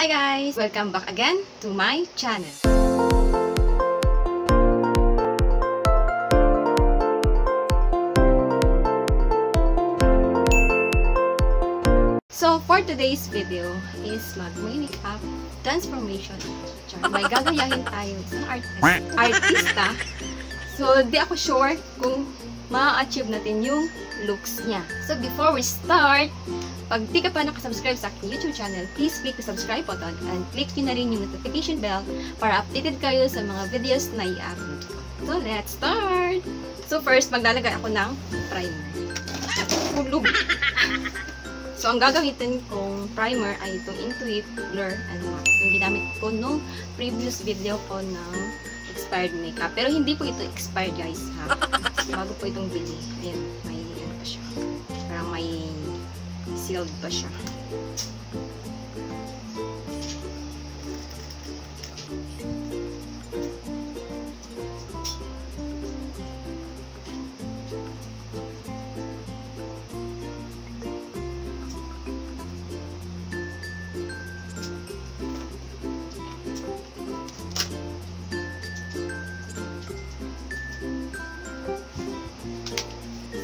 Hi guys! Welcome back again to my channel. So, for today's video is mag-makeup transformation. May gagayahin tayo isang artista. So, di ako sure kung ma-achieve natin yung looks niya. So, before we start, pag di ka pa nakasubscribe sa aking YouTube channel, please click the subscribe button and click nyo na rin yung notification bell para updated kayo sa mga videos na i-upload ko. So, let's start! So, first, maglalagay ako ng primer. Hulog! So, ang gagamitin kong primer ay itong Intuit Blur and Max. Yung ginamit ko nung previous video ko ng expired makeup. Pero hindi po ito expired, guys, ha? Bago po itong bili. Ayan, may ano pa siya. Parang may sealed pa siya.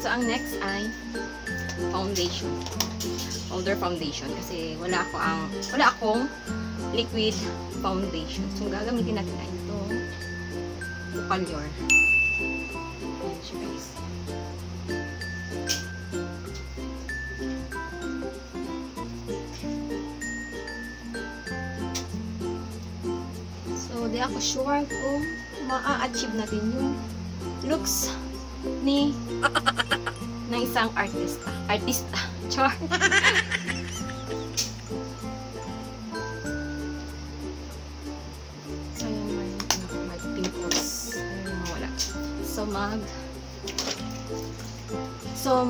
So, ang next ay foundation. Powder foundation. Kasi wala akong liquid foundation. So, gagamitin natin ay ito. Bukalyor. Ayan siya, guys. So, di ako sure kung ma-achieve natin yung looks ng isang artista. Char. So, yun may pimples. Ayun, wala. So,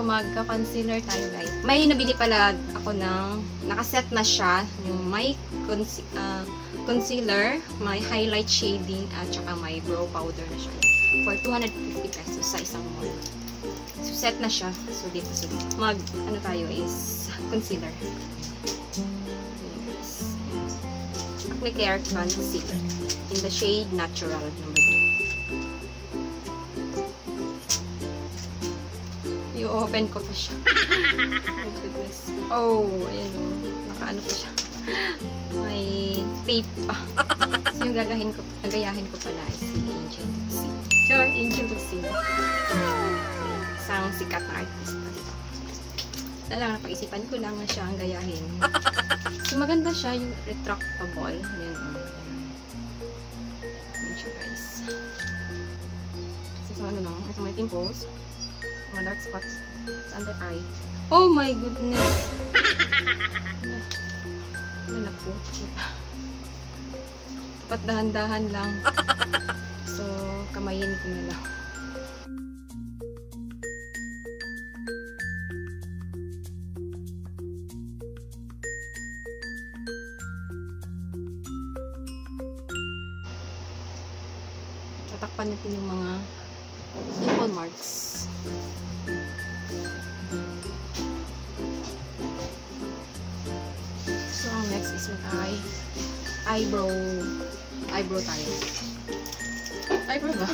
magka-concealer tayo, guys. May nabili pala ako ng nakaset na siya. Yung may concealer, may highlight shading, at saka may brow powder na siya. For 250 pesos sa isang mall. So, set na siya. So, dito. Ano tayo is concealer. Acne Care Concealer. In the shade Natural number 2. I-open ko pa siya. Oh, goodness. Oh, ayan o. Nakaano pa siya. May tape pa. So, yung gagayahin ko pala is si Angel Lucy. Sure, Angel Lucy. Isang sikat na artista. Napag-isipan ko lang na siya ang gayahin. So, maganda siya, yung retractable. Ayan, ayan siya, guys. So, ano lang, ito may pimples. Mga dark spots sa under eye. Oh my goodness! Ano po? Dapat dahan-dahan lang. So, kamayin ko na lang. Tatakpan natin yung mga pimple marks. So, ang next is eyebrow tayo. Eyebrow ba?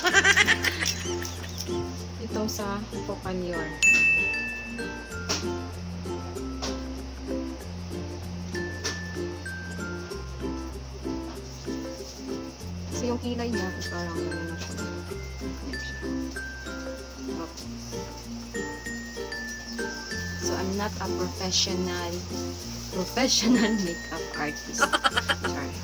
Itong sa Bukalyor. So, yung kilay niya, parang gano'n na siya. So, I'm not a professional makeup artist. Sorry.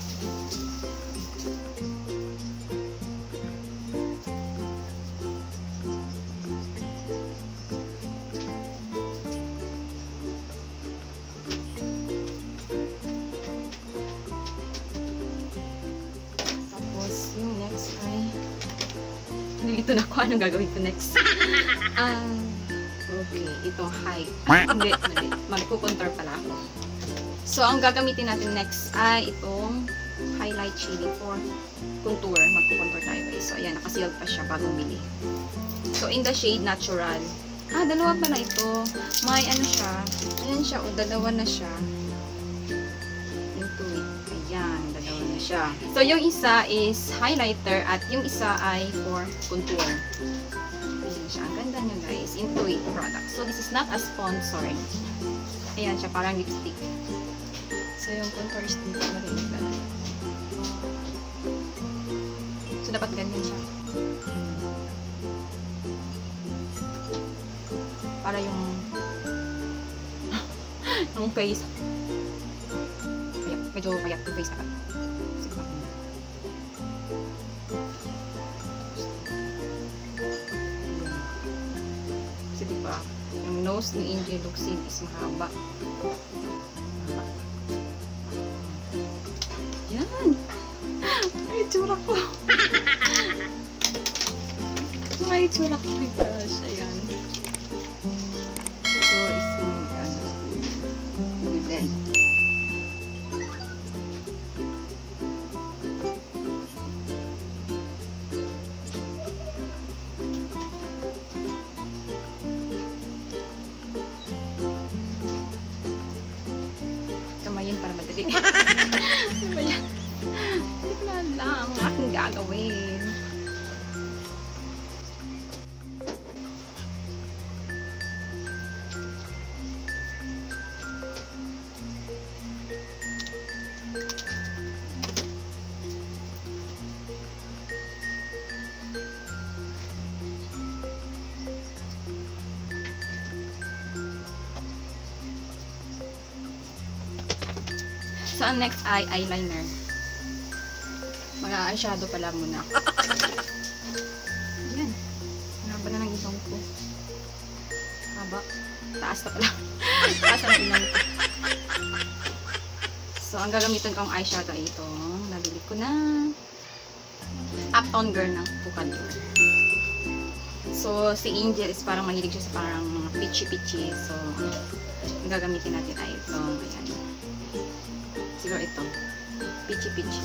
Nalito na ako. Anong gagawin ko next? Okay. Itong high. Hindi. Magkukontour pala ako. So, ang gagamitin natin next ay itong highlight shading for contour. Magkukontour tayo, guys. So, ayan. Nakasealed pa siya bagong bili. So, in the shade Natural. Dalawa pa na ito. May ano siya. Ayan siya. O, dalawa na siya. Intuit. siya. So, yung isa is highlighter at yung isa ay for contour. Ayan siya. Ang ganda niya guys. Intuit product. So, this is not a sponsored. Ayan siya. Parang lipstick. So, yung contour stick. So, dapat ganyan siya. Para yung yung face. Medyo payat yung face natin. Kasi diba, yung nose ni Angel Luxin is mahaba. Yan! Ay, tsura ko! Ay, tsura ko! My gosh, ayan. So, is yung then kamayin para madali. Ano ba yan? Hindi ko na alam ang aking gagawin. So, ang next ay eyeliner. Mag-eyeshadow pala muna. Ayan. Haba na ng ilong ko. Haba. Taas na pala. Taas na ng ilong ko. So, ang gagamitin kong eyeshadow ay ito. Nabili ko na Uptown Girl ng Pucallure. So, si Angel is parang mahilig siya sa parang peachy-peachy. So, ang gagamitin natin ay ito. Ayan. Siguro ito. Peachy-peachy.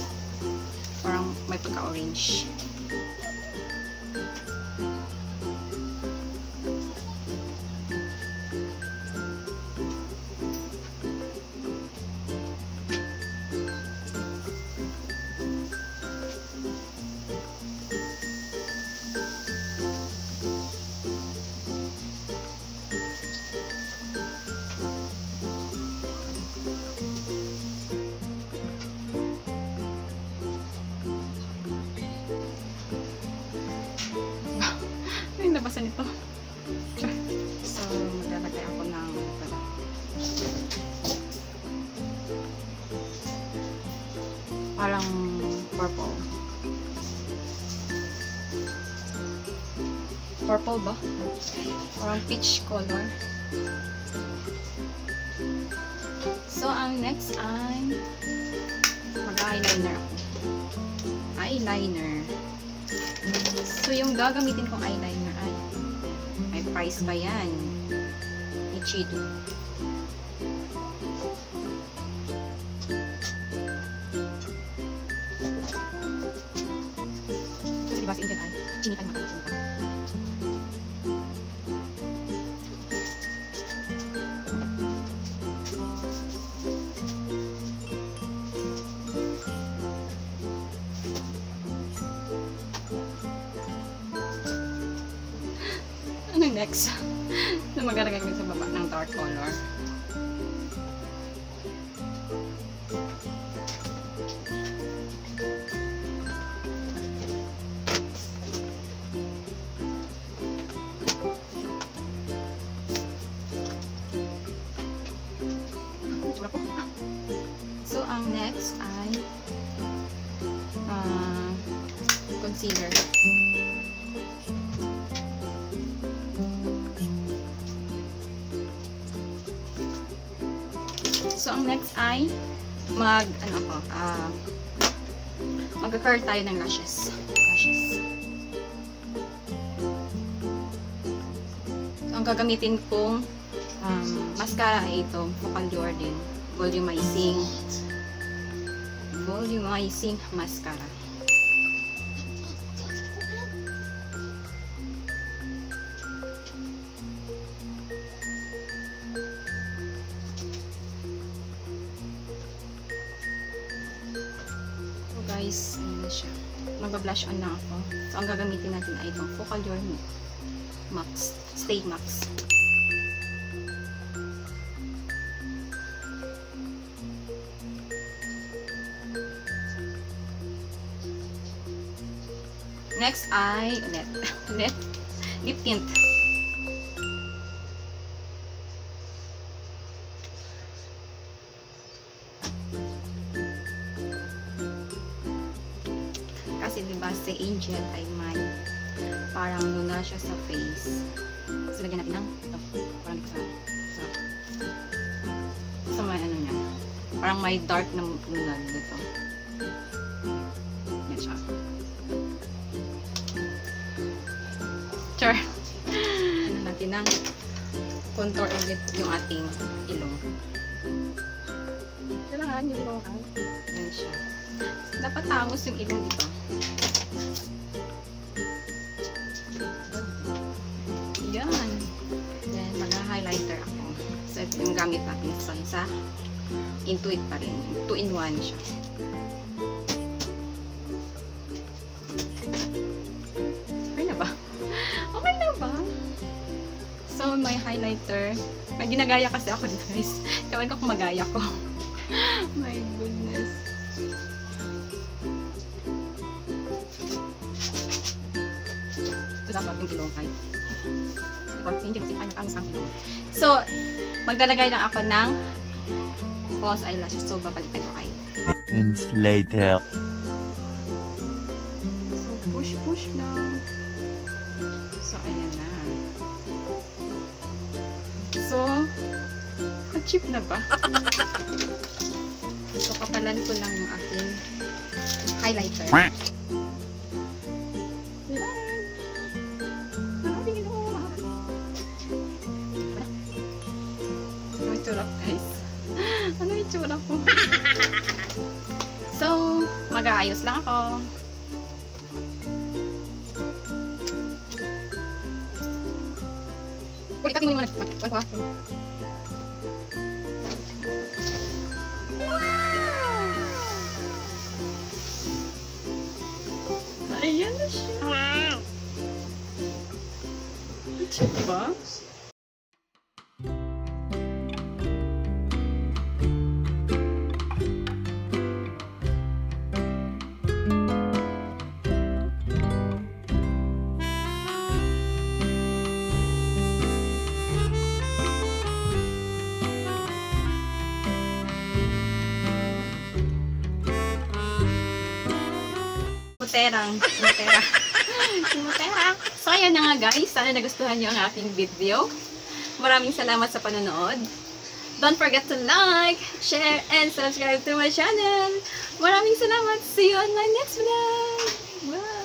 Parang may pagka-orange. Nabasa nito. So, maglalagay ako ng parang purple. Purple ba? Parang peach color. So, ang next ay mag-eyeliner ako. Eyeliner. So, yung gagamitin kong eyeliner ay may price pa yan. Ichido. So, diba si Angel ay chinitan na kayo. Ano next? Na maglalagay ko sa baba ng dark color. So, ang next ay concealer. So, ang next ay mag-curl tayo ng lashes. So, ang gagamitin kong mascara ay ito, Pucallure din. Volumizing mascara. guys, ayun na siya. Magba-blush on na ako. So, ang gagamitin natin ay itong Focallure Max. Stay Max. Next ay, ulit, lip tint. Kasi diba si Angel ay may parang luna siya sa face. So, lagyan natin ng ito. Parang sa may ano niya. Parang may dark na luna dito. Yan siya. Char. Ano natin ng contour ulit yung ating ilong. Kailangan yung ilong. Yan siya. Dapat tangos yung ilong dito. Yan. Then, mag-highlighter ako. So, ito yung gamit natin sa Intuit pa rin. 2-in-1 siya. Okay na ba? Okay na ba? So, may highlighter. May ginagaya kasi ako dito, guys. Kawin ko kung magaya ko. My goodness. Ito dapat yung kilong kahit. So, maglalagay lang ako ng false eyelashes. So, babalikan ko kayo. Minutes later. So, push lang. So, ayan na. So, cheap na ba? So, kapalan ko lang yung aking highlighter. Guys. Ano yung tsura ko? So, mag-aayos lang ako. Ikatin mo muna. Wow! Ayan na siya. Wow! Diba? Mutera. So, ayan na nga guys. Sana nagustuhan nyo ang aking video. Maraming salamat sa panonood. Don't forget to like, share, and subscribe to my channel. Maraming salamat. See you on my next vlog. Bye!